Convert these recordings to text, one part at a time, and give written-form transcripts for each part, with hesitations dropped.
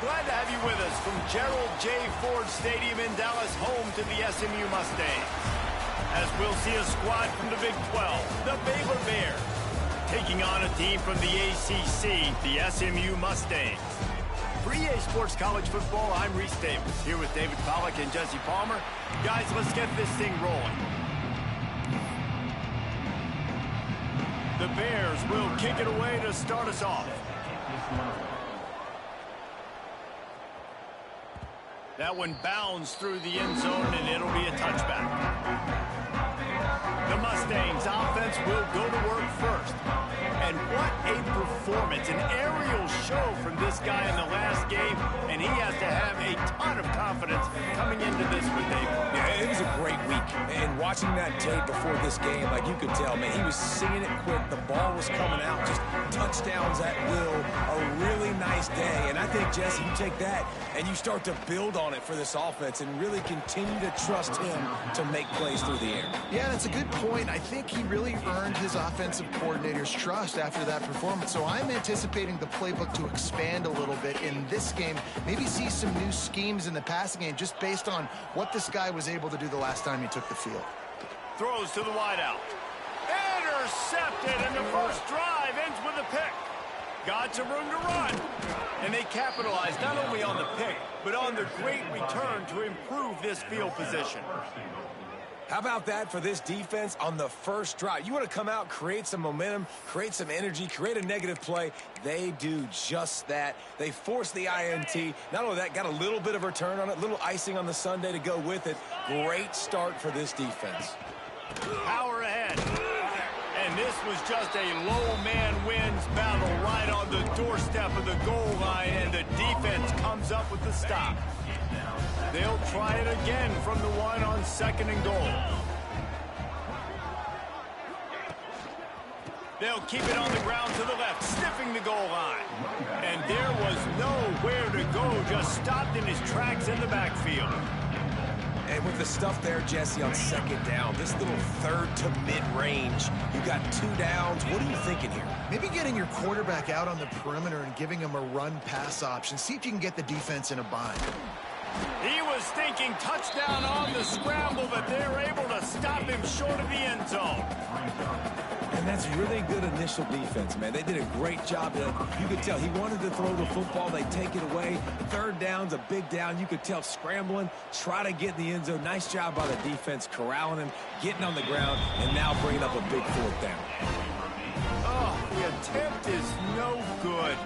Glad to have you with us from Gerald J. Ford Stadium in Dallas, home to the SMU Mustangs. As we'll see a squad from the Big 12, the Baylor Bears, taking on a team from the ACC, the SMU Mustangs. For EA Sports College Football, I'm Reese Davis, here with David Pollack and Jesse Palmer. Guys, let's get this thing rolling. The Bears will kick it away to start us off. That one bounds through the end zone, and it'll be a touchback. The Mustangs offense will go to work first. And what a performance, an aerial show from this guy in the last game, and he has to have a ton of confidence coming into this one, Dave. Yeah, it was a great week. And watching that tape before this game, like you could tell, man, he was seeing it quick. The ball was coming out, just touchdowns at will. A really nice day. And I think, Jesse, you take that and you start to build on it for this offense and really continue to trust him to make plays through the air. Yeah, that's a good point. I think he really earned his offensive coordinator's trust after that performance. So I'm anticipating the playbook to expand a little bit in this game. Maybe see some new schemes in the passing game just based on what this guy was able to do the last time he took the field. Throws to the wideout. Intercepted, and the first drive ends with a pick. Got some room to run. And they capitalized not only on the pick, but on the great return to improve this field position. How about that for this defense on the first drive? You want to come out, create some momentum, create some energy, create a negative play. They do just that. They force the INT. Not only that, got a little bit of return on it, little icing on the sundae to go with it. Great start for this defense. Power ahead. And this was just a low man wins battle right on the doorstep of the goal line, and the defense comes up with the stop. They'll try it again from the one on 2nd and goal. They'll keep it on the ground to the left, sniffing the goal line. And there was nowhere to go, just stopped in his tracks in the backfield. And with the stuff there, Jesse, on 2nd down, this little third to mid-range, you got 2 downs. What are you thinking here? Maybe getting your quarterback out on the perimeter and giving him a run-pass option. See if you can get the defense in a bind. He was thinking touchdown on the scramble, but they're able to stop him short of the end zone. And that's really good initial defense, man. They did a great job. You could tell he wanted to throw the football. They take it away. 3rd down's a big down. You could tell scrambling, try to get in the end zone. Nice job by the defense, corralling him, getting on the ground, and now bringing up a big 4th down. Oh, the attempt is no good.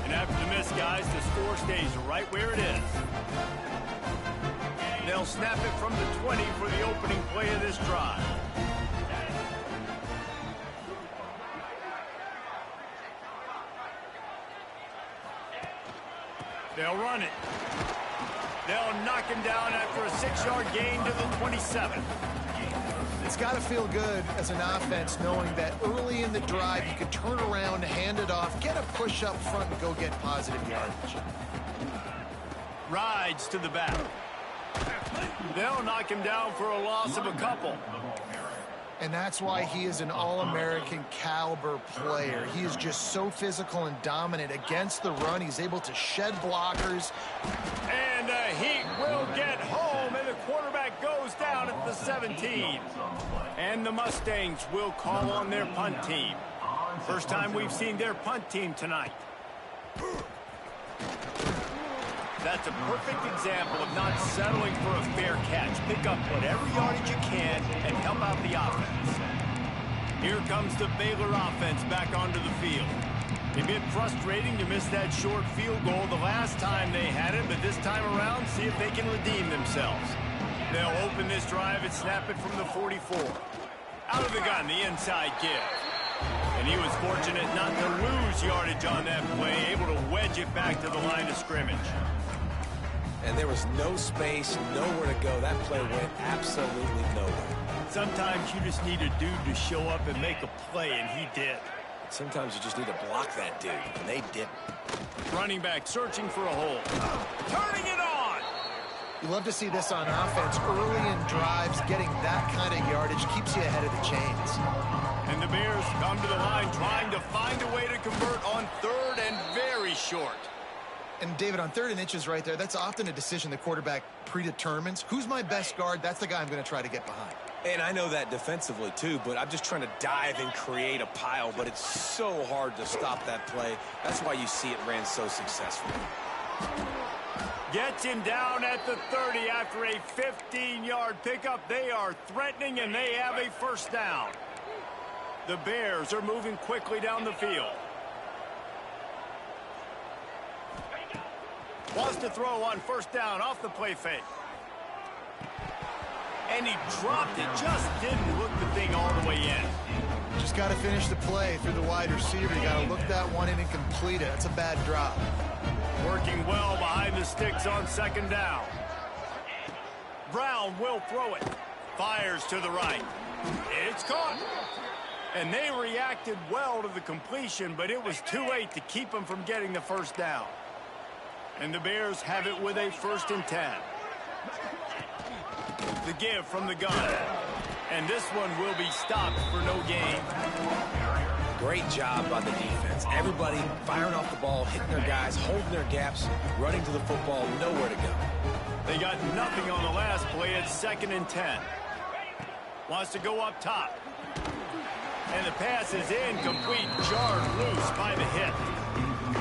And after the miss, guys, the score stays right where it is. They'll snap it from the 20 for the opening play of this drive. They'll run it. They'll knock him down after a 6-yard gain to the 27. It's got to feel good as an offense knowing that early in the drive you could turn around, hand it off, get a push up front, and go get positive yardage. Rides to the back. They'll knock him down for a loss of a couple. And that's why he is an All-American caliber player. He is just so physical and dominant against the run. He's able to shed blockers. And he will get home, and the quarterback goes down at the 17. And the Mustangs will call on their punt team. First time we've seen their punt team tonight. That's a perfect example of not settling for a fair catch. Pick up whatever yardage you can and help out the offense. Here comes the Baylor offense back onto the field. A bit frustrating to miss that short field goal the last time they had it, but this time around, see if they can redeem themselves. They'll open this drive and snap it from the 44. Out of the gun, the inside give. And he was fortunate not to lose yardage on that play, able to wedge it back to the line of scrimmage. And there was no space, nowhere to go. That play went absolutely nowhere. Sometimes you just need a dude to show up and make a play, and he did. Sometimes you just need to block that dude, and they didn't. Running back searching for a hole. Turning it on! You love to see this on offense. Early in drives, getting that kind of yardage keeps you ahead of the chains. And the Bears come to the line trying to find a way to convert on third and very short. And, David, on 3rd and inches right there, that's often a decision the quarterback predetermines. Who's my best guard? That's the guy I'm going to try to get behind. And I know that defensively, too, but I'm just trying to dive and create a pile, but it's so hard to stop that play. That's why you see it ran so successfully. Gets him down at the 30 after a 15-yard pickup. They are threatening, and they have a first down. The Bears are moving quickly down the field. Wants to throw on first down off the play fake. And he dropped it. Just didn't hook the thing all the way in. Just got to finish the play through the wide receiver. You got to look that one in and complete it. That's a bad drop. Working well behind the sticks on second down. Brown will throw it. Fires to the right. It's caught. And they reacted well to the completion, but it was too late to keep them from getting the first down. And the Bears have it with a 1st and 10. The give from the gun. And this one will be stopped for no gain. Great job by the defense. Everybody firing off the ball, hitting their guys, holding their gaps, running to the football, nowhere to go. They got nothing on the last play. It's 2nd and 10. Wants to go up top. And the pass is incomplete, jarred loose by the hit.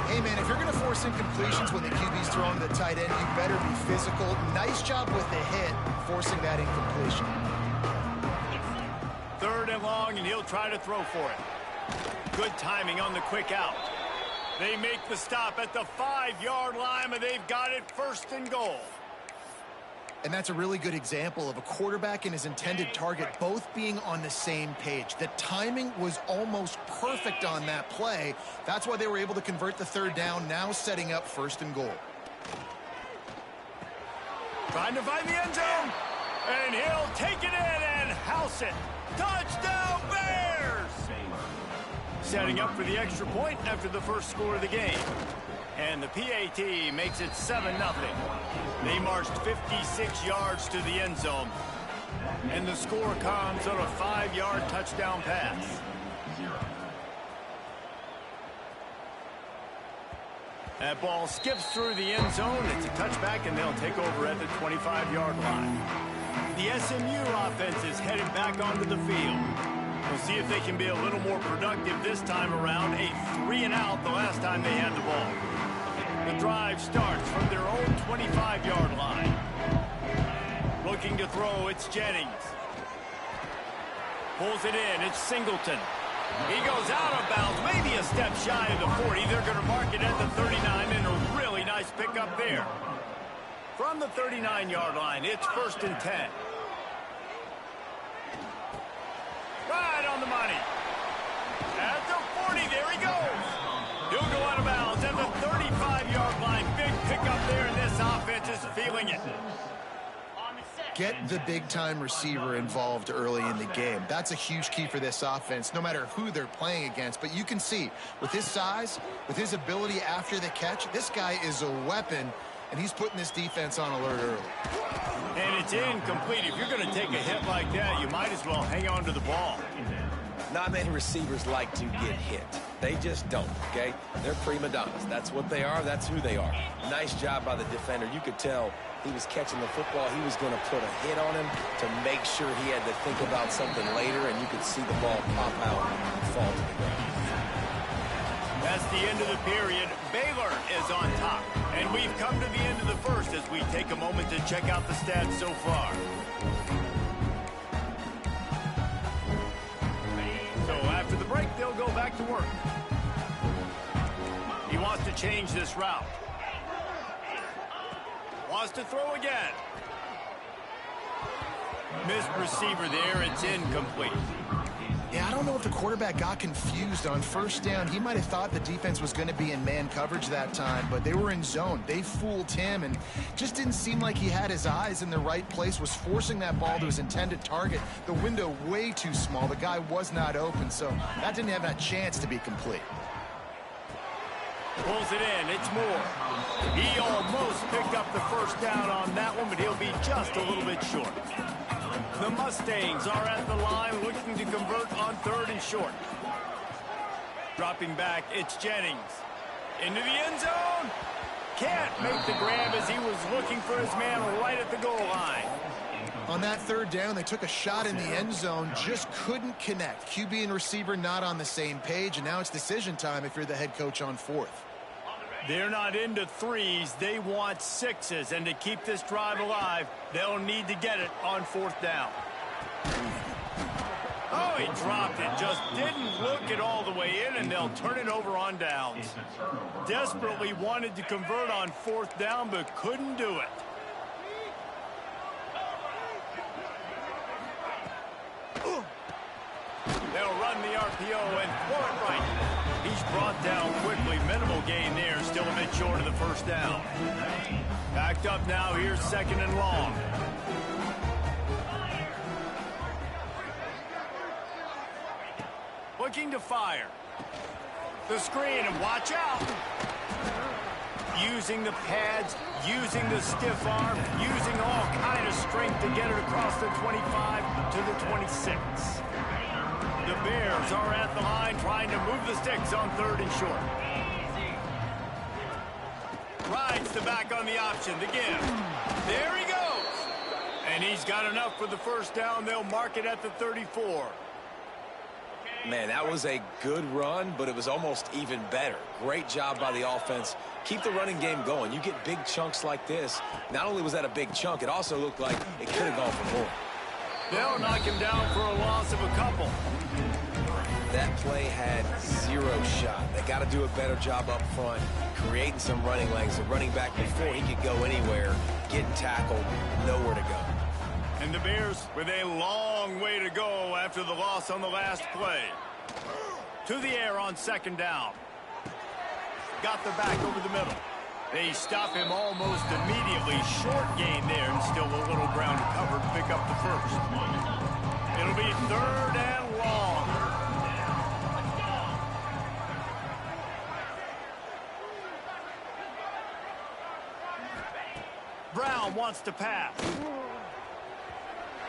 Hey, man, if you're going to force incompletions when the QB's throwing the tight end, you better be physical. Nice job with the hit, forcing that incompletion. 3rd and long, and he'll try to throw for it. Good timing on the quick out. They make the stop at the 5-yard line, and they've got it 1st and goal. And that's a really good example of a quarterback and his intended target both being on the same page. The timing was almost perfect on that play. That's why they were able to convert the 3rd down, now setting up 1st and goal. Trying to find the end zone, and he'll take it in and house it. Touchdown, Bears! Setting up for the extra point after the first score of the game. And the PAT makes it 7-0. They marched 56 yards to the end zone. And the score comes on a 5-yard touchdown pass. That ball skips through the end zone. It's a touchback, and they'll take over at the 25-yard line. The SMU offense is headed back onto the field. We'll see if they can be a little more productive this time around. A 3-and-out the last time they had the ball. The drive starts from their own 25-yard line. Looking to throw, it's Jennings. Pulls it in, it's Singleton. He goes out of bounds, maybe a step shy of the 40. They're going to mark it at the 39, and a really nice pickup there. From the 39-yard line, it's 1st and 10. Right on the money. At the 40, there he goes. He'll go out of bounds at the 35-yard line. Big pickup there, and this offense is feeling it. Get the big-time receiver involved early in the game. That's a huge key for this offense, no matter who they're playing against. But you can see, with his size, with his ability after the catch, this guy is a weapon, and he's putting this defense on alert early. And it's incomplete. If you're going to take a hit like that, you might as well hang on to the ball. Not many receivers like to get hit. They just don't, okay? They're prima donnas. That's what they are. That's who they are. Nice job by the defender. You could tell he was catching the football. He was going to put a hit on him to make sure he had to think about something later, and you could see the ball pop out and fall to the ground. That's the end of the period. Baylor is on top. And we've come to the end of the first as we take a moment to check out the stats so far. So after the break, they'll go back to work. He wants to change this route. Wants to throw again. Missed receiver there. It's incomplete. Yeah, I don't know if the quarterback got confused on first down. He might have thought the defense was going to be in man coverage that time, but they were in zone. They fooled him and just didn't seem like he had his eyes in the right place, was forcing that ball to his intended target. The window way too small. The guy was not open, so that didn't have that chance to be complete. Pulls it in. It's Moore. He almost picked up the first down on that one, but he'll be just a little bit short. The Mustangs are at the line looking to convert on 3rd and short. Dropping back, it's Jennings. Into the end zone. Can't make the grab as he was looking for his man right at the goal line. On that 3rd down, they took a shot in the end zone, just couldn't connect. QB and receiver not on the same page, and now it's decision time if you're the head coach on 4th. They're not into 3s. They want 6s. And to keep this drive alive, they'll need to get it on 4th down. Oh, he dropped it. Just didn't look it all the way in, and they'll turn it over on downs. Desperately wanted to convert on 4th down, but couldn't do it. They'll run the RPO and throw it right. He's brought down quickly. Minimal gain there. Still a bit short of the first down. Backed up now. Here's 2nd and long. Looking to fire. The screen, and watch out. Using the pads, using the stiff arm, using all kind of strength to get it across the 25 to the 26. The Bears are at the line trying to move the sticks on 3rd and short. Rides the back on the option. The give. There he goes. And he's got enough for the first down. They'll mark it at the 34. Man, that was a good run, but it was almost even better. Great job by the offense. Keep the running game going. You get big chunks like this. Not only was that a big chunk, it also looked like it could have gone for more. They'll knock him down for a loss of a couple. That play had 0 shot. They got to do a better job up front, creating some running lanes. The running back before he could go anywhere, getting tackled, nowhere to go. And the Bears with a long way to go after the loss on the last play. To the air on 2nd down. Got the back over the middle. They stop him almost immediately. Short gain there, and still a little ground to cover to pick up the first. It'll be 3rd and long. Brown wants to pass.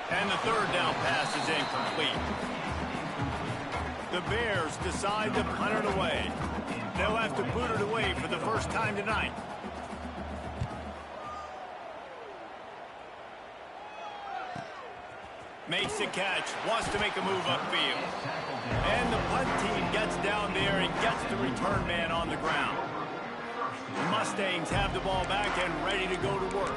And the 3rd down pass is incomplete. The Bears decide to punt it away. They'll have to boot it away for the first time tonight. Makes the catch, wants to make a move upfield. And the punt team gets down there and gets the return man on the ground. The Mustangs have the ball back and ready to go to work.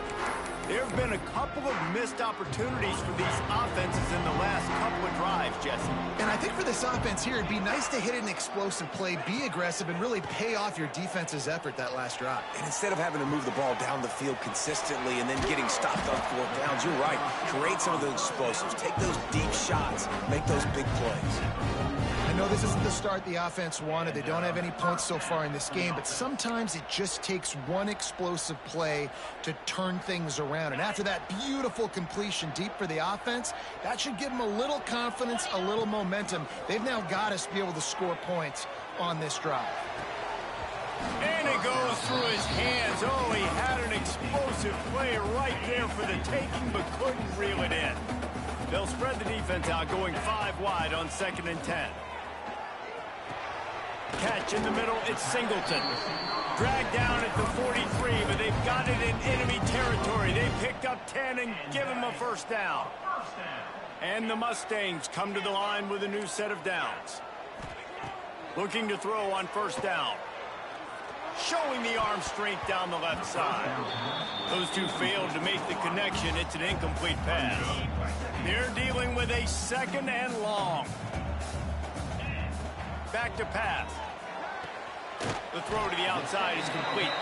There have been a couple of missed opportunities for these offenses in the last couple of drives, Jesse. And I think for this offense here, it'd be nice to hit an explosive play, be aggressive, and really pay off your defense's effort that last drive. And instead of having to move the ball down the field consistently and then getting stopped on 4th downs, you're right. Create some of those explosives. Take those deep shots. Make those big plays. I know this isn't the start the offense wanted. They don't have any points so far in this game, but sometimes it just takes one explosive play to turn things around. And after that beautiful completion deep for the offense, that should give them a little confidence, a little momentum. They've now got us to be able to score points on this drive. And it goes through his hands. Oh, he had an explosive play right there for the taking, but couldn't reel it in. They'll spread the defense out, going 5 wide on 2nd and 10. Catch in the middle, it's Singleton. Dragged down at the 43, but they've got it in enemy territory. They picked up 10 and give him a first down. And the Mustangs come to the line with a new set of downs. Looking to throw on 1st down. Showing the arm strength down the left side. Those two failed to make the connection. It's an incomplete pass. They're dealing with a 2nd and long. Back to pass. The throw to the outside is complete.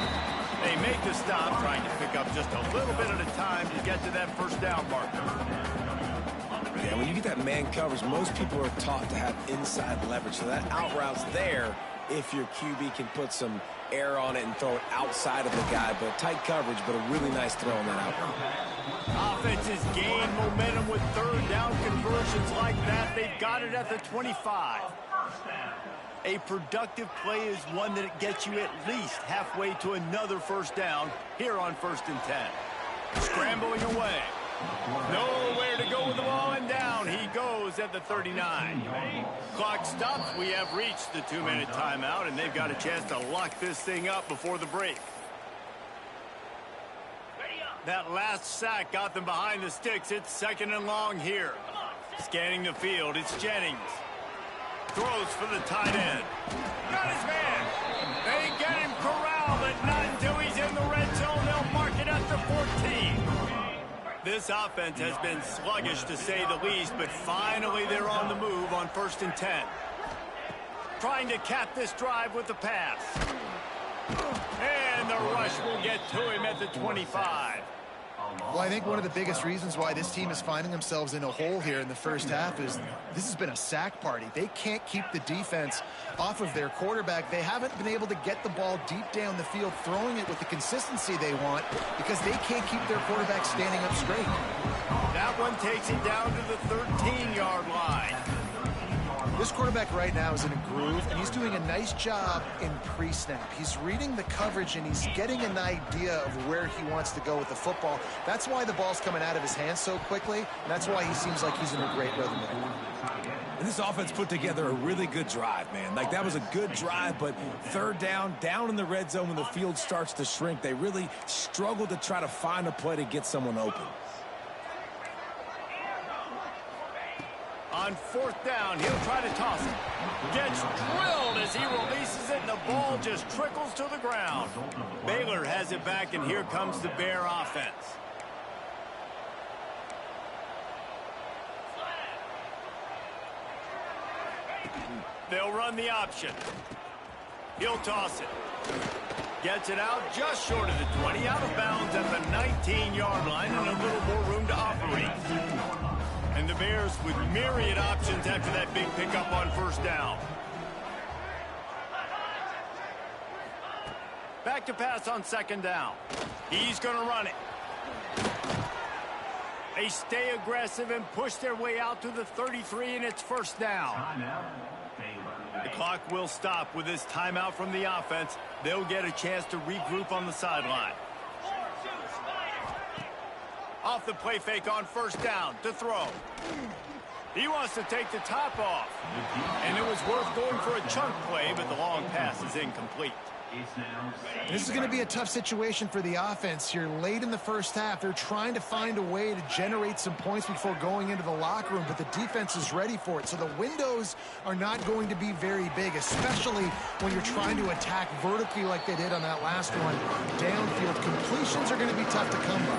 They make the stop, trying to pick up just a little bit at a time to get to that first down marker. when you get that man coverage, most people are taught to have inside leverage. So that out route's there if your QB can put some air on it and throw it outside of the guy. But tight coverage, but a really nice throw on that out route. Offenses gain momentum with third down conversions like that. They've got it at the 25. A productive play is one that gets you at least halfway to another first down here on 1st and 10. Scrambling away. Nowhere to go with the ball, and down he goes at the 39. Clock stops. We have reached the 2-minute timeout, and they've got a chance to lock this thing up before the break. That last sack got them behind the sticks. It's 2nd and long here. Scanning the field, it's Jennings. Throws for the tight end. Got his man. They get him corralled, but not until he's in the red zone. They'll mark it at the 14. This offense has been sluggish, to say the least, but finally they're on the move on 1st and 10. Trying to cap this drive with the pass. And the rush will get to him at the 25. Well, I think one of the biggest reasons why this team is finding themselves in a hole here in the first half is this has been a sack party. They can't keep the defense off of their quarterback. They haven't been able to get the ball deep down the field, throwing it with the consistency they want, because they can't keep their quarterback standing up straight. That one takes it down to the 13-yard line. This quarterback right now is in a groove, and he's doing a nice job in pre-snap. He's reading the coverage, and he's getting an idea of where he wants to go with the football. That's why the ball's coming out of his hands so quickly, and that's why he seems like he's in a great rhythm. And this offense put together a really good drive, man. Like, that was a good drive, but third down in the red zone when the field starts to shrink, they really struggled to try to find a play to get someone open. On 4th down, he'll try to toss it. Gets drilled as he releases it, and the ball just trickles to the ground. Baylor has it back, and here comes the Bear offense. They'll run the option. He'll toss it. Gets it out just short of the 20, out of bounds at the 19-yard line, and a little more room to operate. And the Bears with myriad options after that big pickup on 1st down. Back to pass on 2nd down. He's going to run it. They stay aggressive and push their way out to the 33, and it's 1st down. The clock will stop with this timeout from the offense. They'll get a chance to regroup on the sideline. Off the play fake on 1st down to throw. He wants to take the top off. And it was worth going for a chunk play, but the long pass is incomplete. This is going to be a tough situation for the offense here late in the first half. They're trying to find a way to generate some points before going into the locker room, but the defense is ready for it. So the windows are not going to be very big, especially when you're trying to attack vertically like they did on that last one. Downfield completions are going to be tough to come by.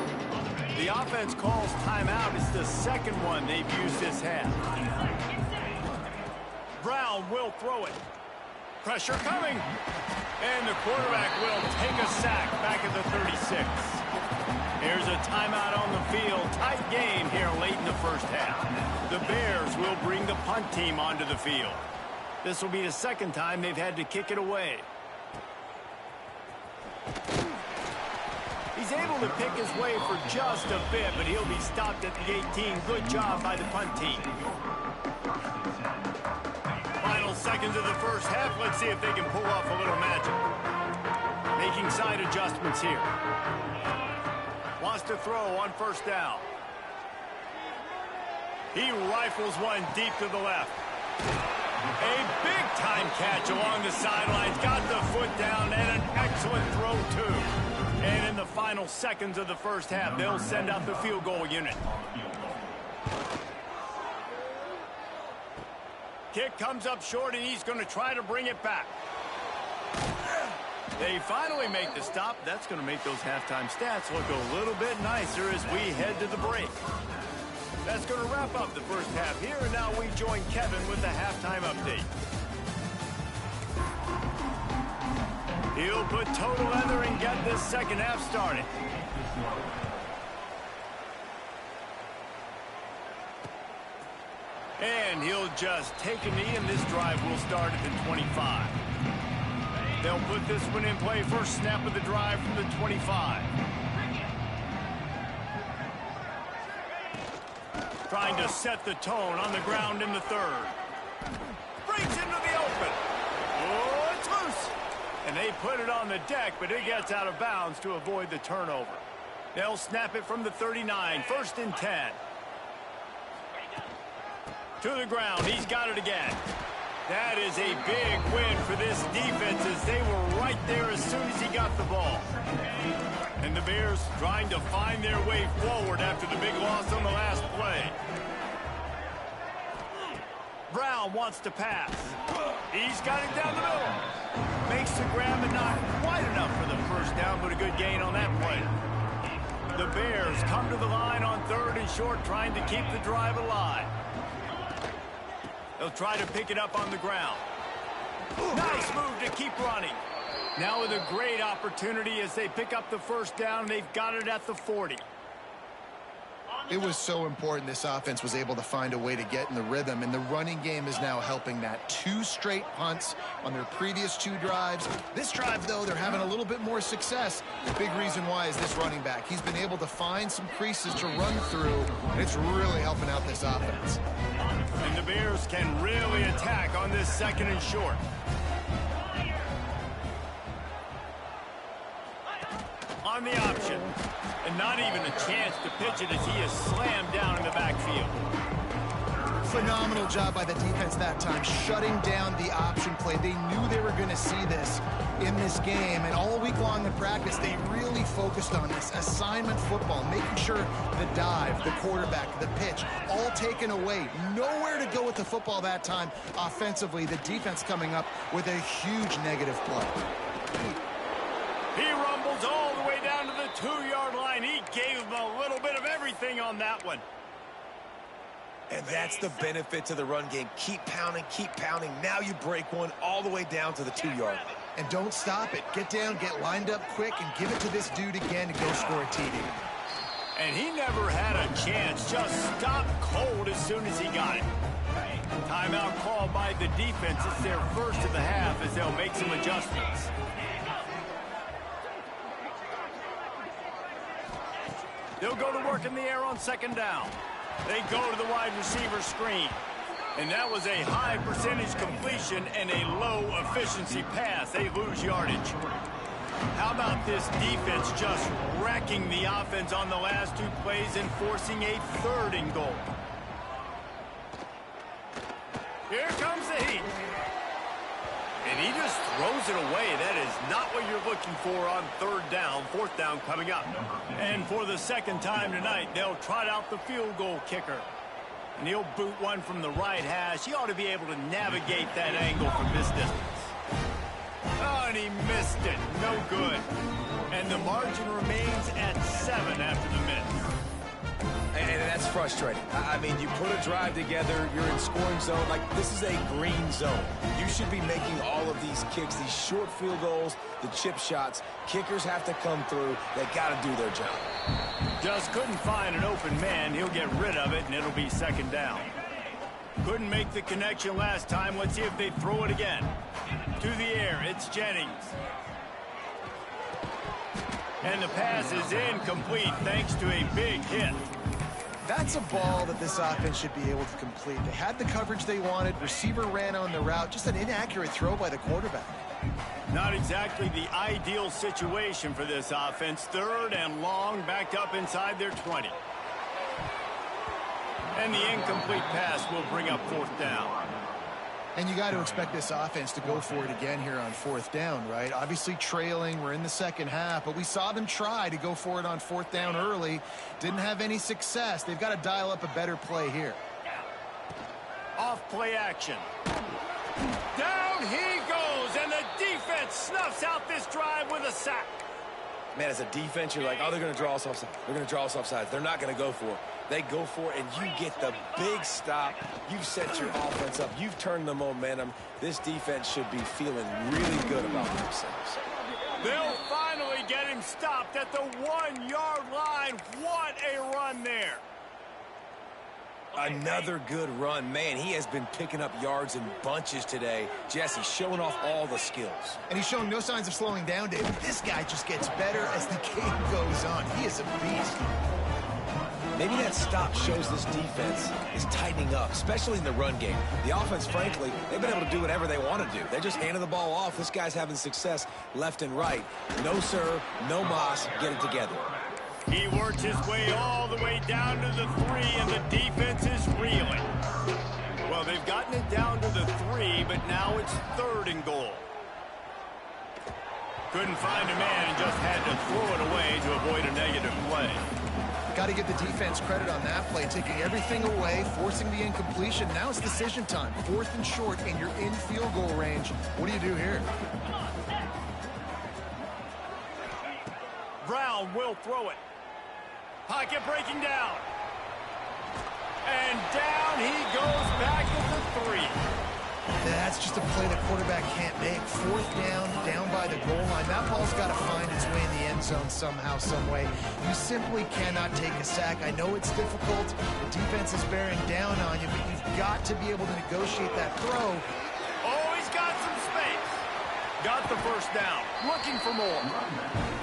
The offense calls timeout. It's the 2nd one they've used this half. Brown will throw it. Pressure coming. And the quarterback will take a sack back at the 36. Here's a timeout on the field. Tight game here late in the first half. The Bears will bring the punt team onto the field. This will be the 2nd time they've had to kick it away. He's able to pick his way for just a bit, but he'll be stopped at the 18. Good job by the punt team. Final seconds of the first half. Let's see if they can pull off a little magic. Making side adjustments here. Wants to throw on 1st down. He rifles one deep to the left. A big-time catch along the sidelines. Got the foot down, and an excellent throw, too. And in the final seconds of the first half, they'll send out the field goal unit. Kick comes up short, and he's going to try to bring it back. They finally make the stop. That's going to make those halftime stats look a little bit nicer as we head to the break. That's going to wrap up the first half here, and now we join Kevin with the halftime update. He'll put toe to leather and get this 2nd half started. And he'll just take a knee, and this drive will start at the 25. They'll put this one in play. First snap of the drive from the 25. Trying to set the tone on the ground in the third. Breaks into the open. Oh, it's loose. And they put it on the deck, but it gets out of bounds to avoid the turnover. They'll snap it from the 39. First and 10. To the ground. He's got it again. That is a big win for this defense as they were right there as soon as he got the ball. And the Bears trying to find their way forward after the big loss on the last play. Brown wants to pass. He's got it down the middle. Makes the grab and not quite enough for the first down, but a good gain on that play. The Bears come to the line on 3rd and short, trying to keep the drive alive. They'll try to pick it up on the ground. Nice move to keep running. Now with a great opportunity as they pick up the first down. They've got it at the 40. It was so important this offense was able to find a way to get in the rhythm, and the running game is now helping that. 2 straight punts on their previous 2 drives. This drive, though, they're having a little bit more success. The big reason why is this running back. He's been able to find some creases to run through, and it's really helping out this offense. And the Bears can really attack on this 2nd and short. On the option. And not even a chance to pitch it as he is slammed down in the backfield. Phenomenal job by the defense that time, shutting down the option play. They knew they were going to see this in this game, and all week long in practice, they really focused on this assignment football, making sure the dive, the quarterback, the pitch, all taken away. Nowhere to go with the football that time. Offensively, the defense coming up with a huge negative play. He rumbles all the way down to the 2-yard line. He gave him a little bit of everything on that one. And that's the benefit to the run game. Keep pounding, keep pounding. Now you break one all the way down to the 2-yard line. And don't stop it. Get down, get lined up quick, and give it to this dude again to go score a TD. And he never had a chance. Just stopped cold as soon as he got it. Timeout called by the defense. It's their first of the half as they'll make some adjustments. They'll go to work in the air on 2nd down. They go to the wide receiver screen. And that was a high percentage completion and a low efficiency pass. They lose yardage. How about this defense just wrecking the offense on the last 2 plays and forcing a 3rd and goal? Here comes the heat. And he just throws it away. That is not what you're looking for on 3rd down. 4th down coming up. And for the 2nd time tonight, they'll trot out the field goal kicker. And he'll boot one from the right hash. He ought to be able to navigate that angle from this distance. Oh, and he missed it. No good. And the margin remains at 7 after the miss. And that's frustrating. I mean, you put a drive together, you're in scoring zone. Like, this is a green zone. You should be making all of these kicks, these short field goals, the chip shots. Kickers have to come through. They got to do their job. Just couldn't find an open man. He'll get rid of it, and it'll be 2nd down. Couldn't make the connection last time. Let's see if they throw it again. To the air, it's Jennings. And the pass is incomplete thanks to a big hit. That's a ball that this offense should be able to complete. They had the coverage they wanted. Receiver ran on the route. Just an inaccurate throw by the quarterback. Not exactly the ideal situation for this offense. 3rd and long, backed up inside their 20. And the incomplete pass will bring up 4th down. And you got to expect this offense to go for it again here on 4th down, right? Obviously trailing, we're in the 2nd half, but we saw them try to go for it on 4th down early. Didn't have any success. They've got to dial up a better play here. Off play action. Down he goes, and the defense snuffs out this drive with a sack. Man, as a defense, you're like, oh, they're going to draw us offside. They're going to draw us offside. They're not going to go for it. They go for it, and you get the big stop. You've set your offense up. You've turned the momentum. This defense should be feeling really good about themselves. They'll finally get him stopped at the 1-yard line. What a run there. Another good run. Man, he has been picking up yards in bunches today. Jesse showing off all the skills. And he's showing no signs of slowing down, David. This guy just gets better as the game goes on. He is a beast. Maybe that stop shows this defense is tightening up, especially in the run game. The offense, frankly, they've been able to do whatever they want to do. They just handed the ball off. This guy's having success left and right. No, sir, no mas, get it together. He worked his way all the way down to the 3, and the defense is reeling. Well, they've gotten it down to the 3, but now it's 3rd and goal. Couldn't find a man and just had to throw it away to avoid a negative play. Got to give the defense credit on that play, taking everything away, forcing the incompletion. Now it's decision time. 4th and short, and you're in field goal range. What do you do here? Brown will throw it. Pocket breaking down. And down he goes back at the 3. That's just a play the quarterback can't make. 4th down by the goal line. That ball's got to find its way in the end zone somehow, some way. You simply cannot take a sack. I know it's difficult. The defense is bearing down on you, but you've got to be able to negotiate that throw. Oh, he's got some space. Got the 1st down. Looking for more.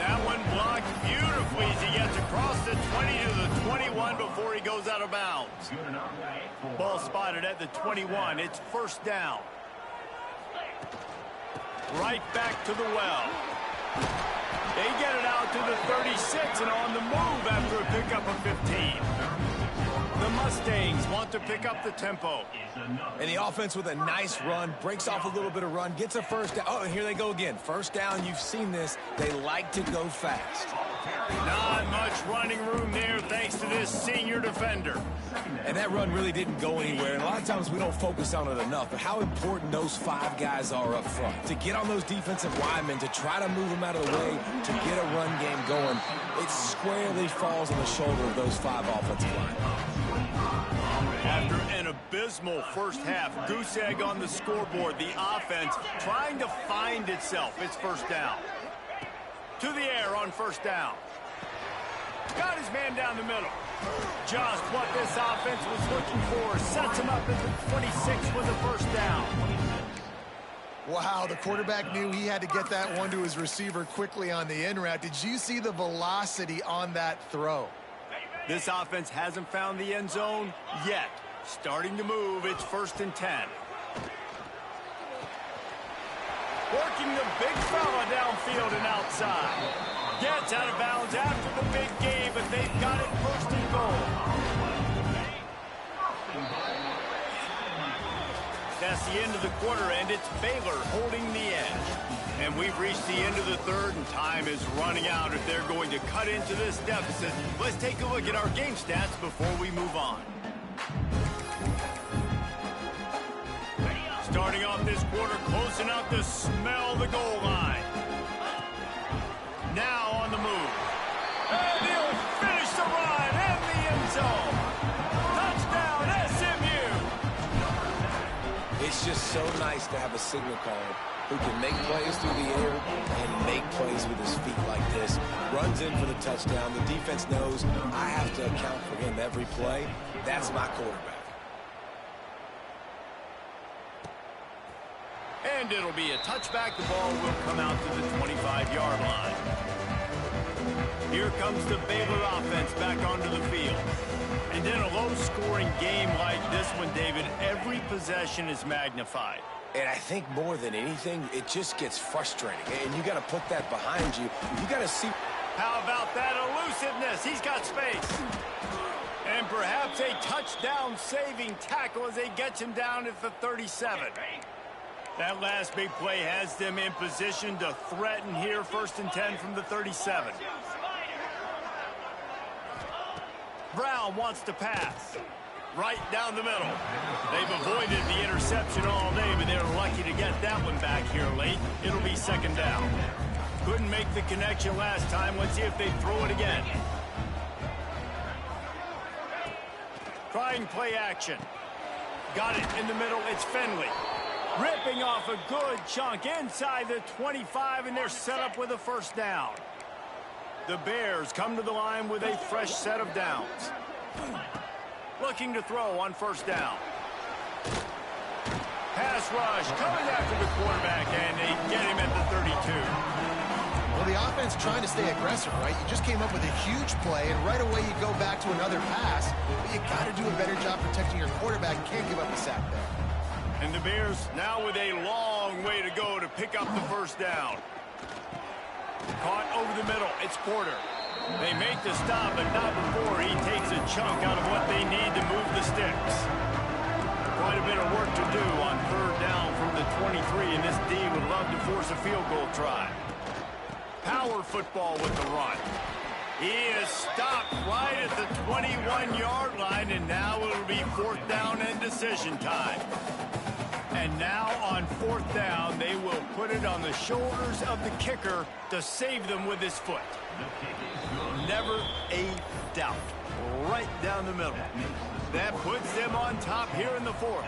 That one blocked beautifully as he gets across the 20 to the 21 before he goes out of bounds. Ball spotted at the 21. It's 1st down. Right back to the well. They get it out to the 36 and on the move after a pickup of 15. The Mustangs want to pick up the tempo. And the offense with a nice run, breaks off a little bit of run, gets a 1st down. Oh, and here they go again. 1st down, you've seen this. They like to go fast. Not much running room there thanks to this senior defender. And that run really didn't go anywhere. And a lot of times we don't focus on it enough, but how important those 5 guys are up front. To get on those defensive linemen, to try to move them out of the way, to get a run game going, it squarely falls on the shoulder of those 5 offensive linemen. After an abysmal first half, goose egg on the scoreboard, the offense trying to find itself. It's 1st down. To the air on 1st down. Got his man down the middle. Just what this offense was looking for. Sets him up at the 26 with a 1st down. Wow, the quarterback knew he had to get that one to his receiver quickly on the in route. Did you see the velocity on that throw? This offense hasn't found the end zone yet. Starting to move, it's 1st and 10. Working the big fella downfield and outside. Gets out of bounds after the big game, but they've got it 1st and goal. That's the end of the quarter, and it's Baylor holding the edge. And we've reached the end of the 3rd, and time is running out if they're going to cut into this deficit. Let's take a look at our game stats before we move on. Starting off this quarter, close enough to smell the goal line. Now on the move. And he'll finish the run in the end zone. Touchdown, SMU! It's just so nice to have a signal caller who can make plays through the air and make plays with his feet like this. Runs in for the touchdown. The defense knows I have to account for him every play. That's my quarterback. And it'll be a touchback. The ball will come out to the 25-yard line. Here comes the Baylor offense back onto the field. And in a low-scoring game like this one, David, every possession is magnified. And I think more than anything, it just gets frustrating. And you got to put that behind you. You got to see. How about that elusiveness? He's got space. And perhaps a touchdown-saving tackle as they get him down at the 37. That last big play has them in position to threaten here. 1st and 10 from the 37. Brown wants to pass. Right down the middle. They've avoided the interception all day, but they're lucky to get that one back here late. It'll be 2nd down. Couldn't make the connection last time. Let's see if they throw it again. Trying play action. Got it in the middle. It's Finley. Ripping off a good chunk inside the 25, and they're set up with a 1st down. The Bears come to the line with a fresh set of downs. looking to throw on first down. Pass rush coming after the quarterback, and they get him at the 32. Well, the offense trying to stay aggressive, right? You just came up with a huge play, and right away you go back to another pass. But you got to do a better job protecting your quarterback. Can't give up a sack there. And the Bears now with a long way to go to pick up the first down. Caught over the middle. It's Porter. They make the stop, but not before he takes a chunk out of what they need to move the sticks. Quite a bit of work to do on third down from the 23, and this D would love to force a field goal try. Power football with the run. He is stopped right at the 21-yard line, and now it'll be fourth down and decision time. And now on fourth down, they will put it on the shoulders of the kicker to save them with his foot. Never a doubt. Right down the middle. That puts them on top here in the fourth.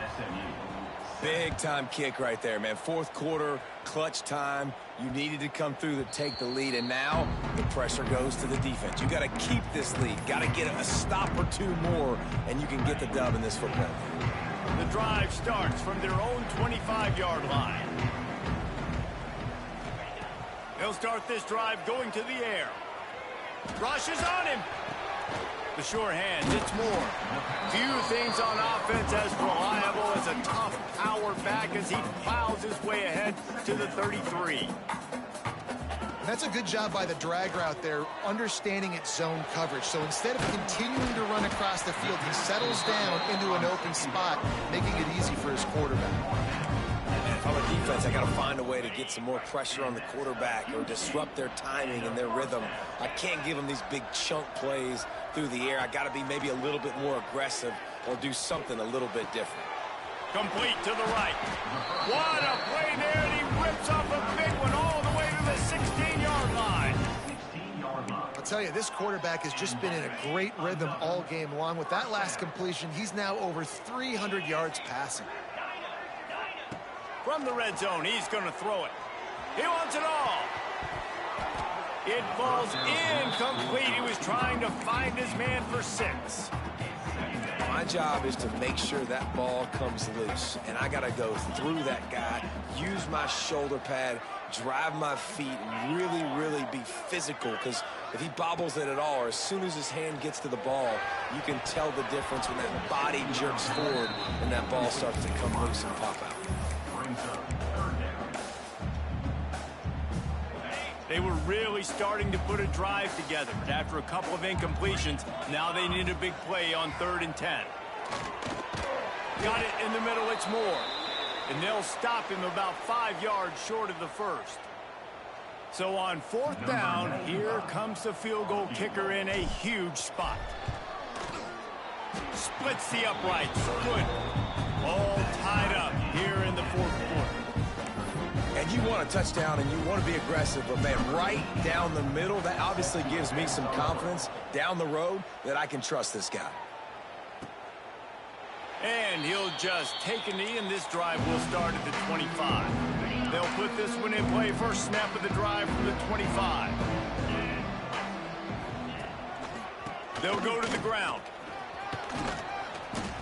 Big-time kick right there, man. Fourth quarter, clutch time. You needed to come through to take the lead, and now the pressure goes to the defense. You got to keep this lead. Got to get a stop or two more, and you can get the dub in this football game. The drive starts from their own 25-yard line. They'll start this drive going to the air. Rush is on him. The sure hand, it's Moore. Few things on offense as reliable as a tough power back as he plows his way ahead to the 33. That's a good job by the drag route there, understanding its zone coverage. So instead of continuing to run across the field, he settles down into an open spot, making it easy for his quarterback. And if I'm a defense, I got to find a way to get some more pressure on the quarterback or disrupt their timing and their rhythm. I can't give them these big chunk plays through the air. I got to be maybe a little bit more aggressive or do something a little bit different. Complete to the right. What a play there, and he rips off a big one all the way to the 16-yard line. I'll tell you, this quarterback has just been in a great rhythm all game long. With that last completion, he's now over 300 yards passing. From the red zone, he's going to throw it. He wants it all. It falls incomplete. He was trying to find his man for 6. My job is to make sure that ball comes loose, and I got to go through that guy, use my shoulder pad, drive my feet, and really, really be physical, because if he bobbles it at all, or as soon as his hand gets to the ball, you can tell the difference when that body jerks forward and that ball starts to come loose and pop out. They were really starting to put a drive together, but after a couple of incompletions, now they need a big play on 3rd and 10. Got it in the middle, it's Moore. And they'll stop him about 5 yards short of the first. So on 4th down, here comes the field goal kicker in a huge spot. Splits the uprights, good. All tied up here in the 4th quarter. And you want a touchdown and you want to be aggressive, but man, right down the middle, that obviously gives me some confidence down the road that I can trust this guy. And he'll just take a knee, and this drive will start at the 25. They'll put this one in play. First snap of the drive from the 25. They'll go to the ground.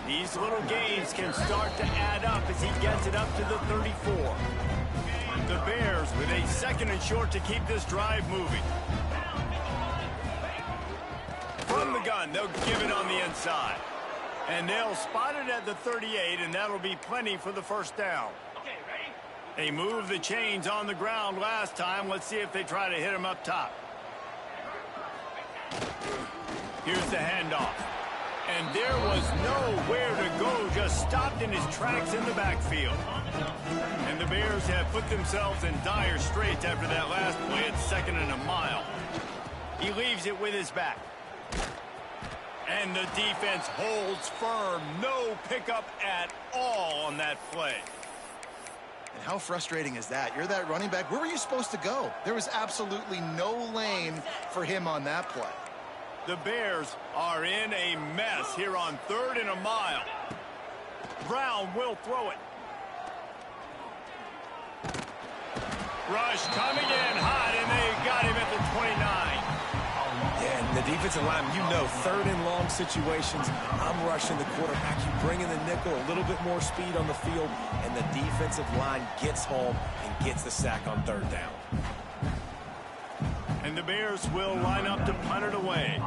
These little gains can start to add up as he gets it up to the 34. The Bears with a 2nd and short to keep this drive moving. From the gun, they'll give it on the inside. And they'll spot it at the 38, and that'll be plenty for the first down. They moved the chains on the ground last time. Let's see if they try to hit him up top. Here's the handoff. And there was nowhere to go, just stopped in his tracks in the backfield. And the Bears have put themselves in dire straits after that last play at 2nd and a mile. He leaves it with his back. And the defense holds firm. No pickup at all on that play. And how frustrating is that? You're that running back. Where were you supposed to go? There was absolutely no lane for him on that play. The Bears are in a mess here on 3rd and a mile. Brown will throw it. Rush coming in hot, and they got him at the 29. Yeah, and the defensive line, you know, third and long situations, I'm rushing the quarterback. You bring in the nickel, a little bit more speed on the field, and the defensive line gets home and gets the sack on third down. And the Bears will line up to punt it away.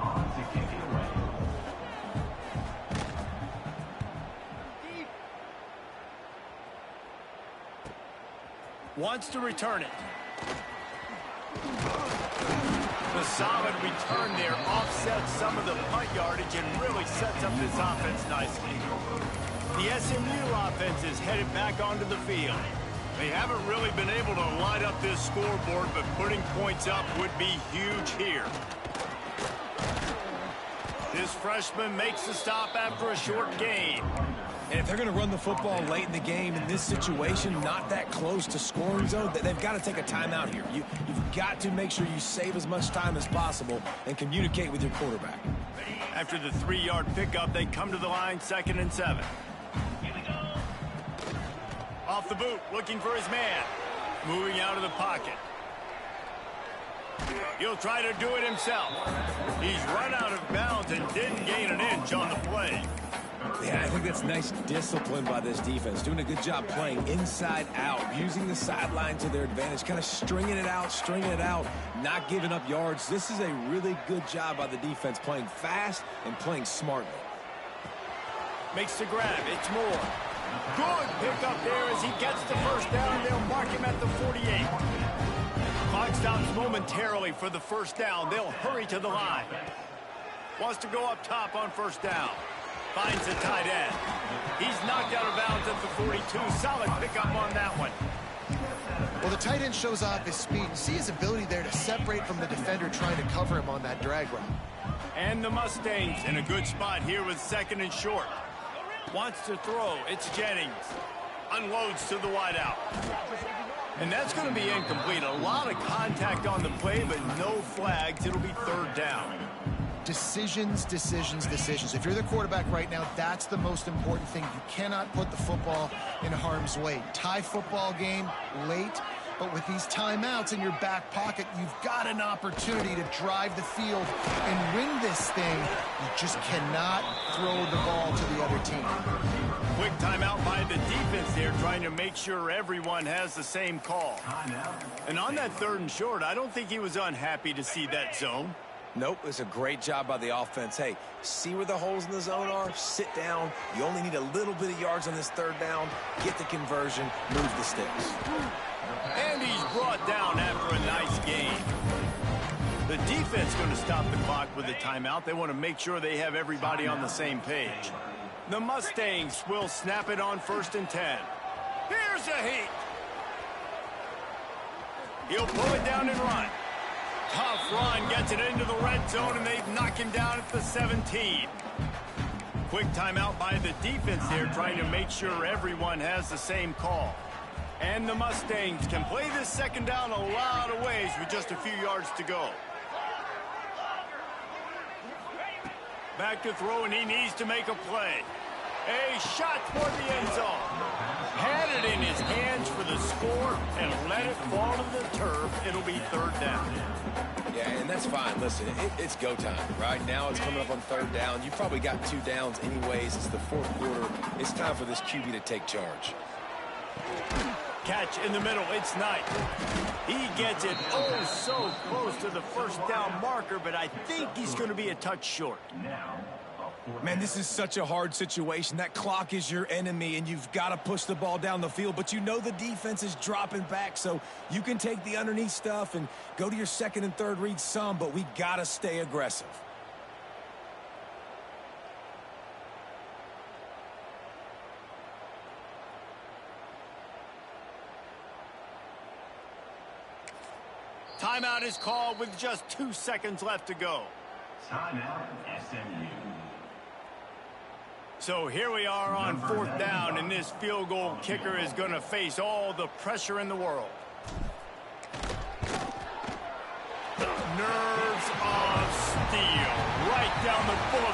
Wants to return it. The solid return there offsets some of the punt yardage and really sets up this offense nicely. The SMU offense is headed back onto the field. They haven't really been able to light up this scoreboard, but putting points up would be huge here. This freshman makes the stop after a short gain. And if they're going to run the football late in the game in this situation, not that close to scoring zone, they've got to take a timeout here. You've got to make sure you save as much time as possible and communicate with your quarterback. After the 3-yard pickup, they come to the line, 2nd and 7. Off the boot, looking for his man. Moving out of the pocket. He'll try to do it himself. He's run out of bounds and didn't gain an inch on the play. Yeah, I think that's nice discipline by this defense. Doing a good job playing inside out, using the sideline to their advantage, kind of stringing it out, not giving up yards. This is a really good job by the defense, playing fast and playing smartly. Makes the grab. It's Moore. Good pickup there as he gets the first down. They'll mark him at the 48. Clock stops momentarily for the first down. They'll hurry to the line. Wants to go up top on first down. Finds the tight end. He's knocked out of bounds at the 42. Solid pickup on that one. Well, the tight end shows off his speed. You see his ability there to separate from the defender trying to cover him on that drag route. And the Mustangs in a good spot here with 2nd and short. Wants to throw. It's Jennings. Unloads to the wideout. And that's going to be incomplete. A lot of contact on the play, but no flags. It'll be 3rd down. Decisions. If you're the quarterback right now, that's the most important thing. You cannot put the football in harm's way. Tie football game late, but with these timeouts in your back pocket, you've got an opportunity to drive the field and win this thing. You just cannot throw the ball to the other team. Quick timeout by the defense there, trying to make sure everyone has the same call. And on that 3rd and short, I don't think he was unhappy to see that zone. Nope, it's a great job by the offense. Hey, see where the holes in the zone are? Sit down. You only need a little bit of yards on this 3rd down. Get the conversion. Move the sticks. And he's brought down after a nice gain. The defense going to stop the clock with a timeout. They want to make sure they have everybody on the same page. The Mustangs will snap it on 1st and 10. Here's a heat. He'll pull it down and run. Tough run, gets it into the red zone, and they knock him down at the 17. Quick timeout by the defense there, trying to make sure everyone has the same call. And the Mustangs can play this 2nd down a lot of ways with just a few yards to go. Back to throw, and he needs to make a play. A shot toward the end zone. Had it in his hands for the score and let it fall to the turf. It'll be 3rd down. Yeah, and that's fine. Listen, it's go time. Right now it's coming up on 3rd down. You've probably got 2 downs anyways. It's the 4th quarter. It's time for this QB to take charge. Catch in the middle. It's Knight. He gets it oh so close to the 1st down marker, but I think he's going to be a touch short. Man, this is such a hard situation. That clock is your enemy, and you've got to push the ball down the field. But you know the defense is dropping back, so you can take the underneath stuff and go to your 2nd and 3rd read some, but we got to stay aggressive. Timeout is called with just 2 seconds left to go. Timeout, SMU. So here we are on 4th down, and this field goal kicker is going to face all the pressure in the world. Nerves of steel right down the boulevard.